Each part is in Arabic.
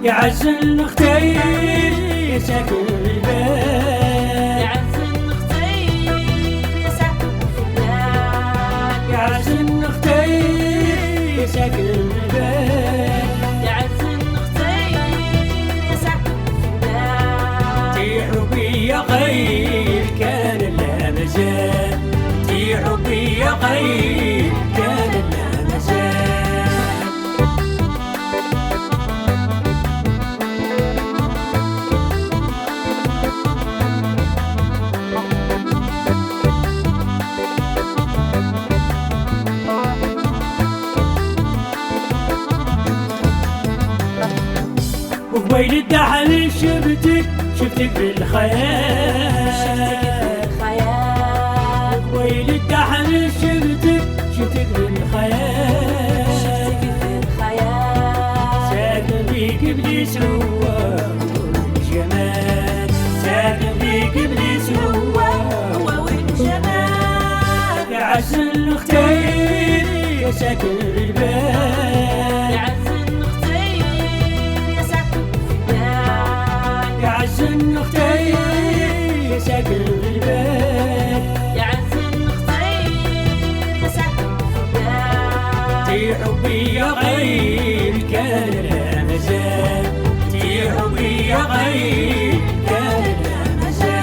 يا عز النختير يا ساكن البال، يا عز النختير يا ساكن البال، يا عز النختير يا ساكن البال، يا عز النختير يا ساكن البال. تيحوا بيا غير كان لا مزال، تيحوا بيا غير كان لا مزال. ويل الدحل شفتك بالخيال، شفتك بالخيال، ويل الدحل شفتك بالخيال، شفتك بالخيال. ساكن بيك ابليس هو والجمال، ساكن بيك ابليس هو والجمال. يا عز النختير يا ساكن البال، يا عز النختير يا ساكن البال، يا عز النختير يا ساكن البال، يا عز النختير يا ساكن البال. تيحوا بيا غير كان لا مزال، تيحوا بيا غير كان لا مزال.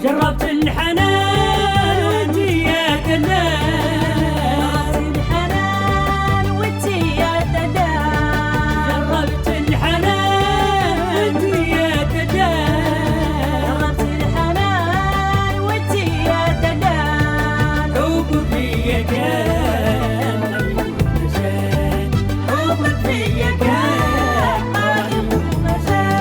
جربت الحنان وانت يا دلال، جربت الحنان وانت يا دلال، جربت الحنان وانت يا دلال، جربت الحنان وانت يا دلال. حبك فيا كان غير مزال، حبك فيا كان غير مزال.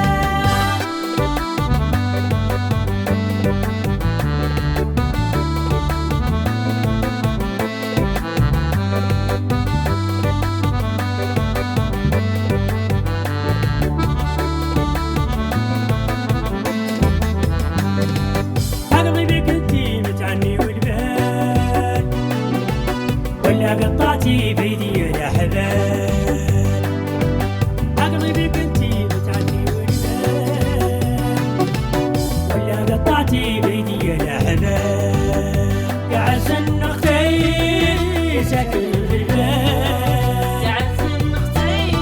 قلبي كنتي متعني والبال، ولا قطعتي بيدي الاحبال، قلبي كنتي متعني والبال، ولا قطعتي بيدي الاحبال. يا عز النختير ساكن في البال، يا عز النختير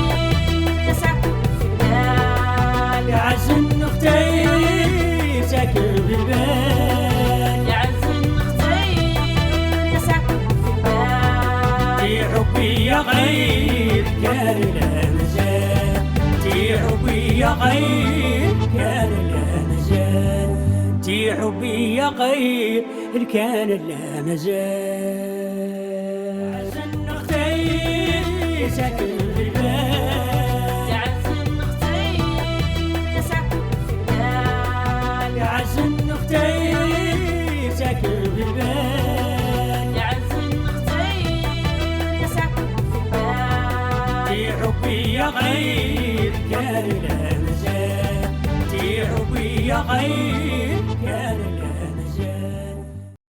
يا ساكن البال، يا عز النختير ساكن في البال، يا عز النختير يا ساكن البال. تيحوا بيا غير كان لا مزال، تيحوا بيا غير كان لا مزال، تيحوا بيا غير كان لا مزال. عز النختير ساكن في البال، يا عز النختير يا ساكن البال، يا عز النختير ساكن في البال، يا عز النختير يا ساكن البال. تيحوا بيا غير كان لا مزال، تيحوا بيا غير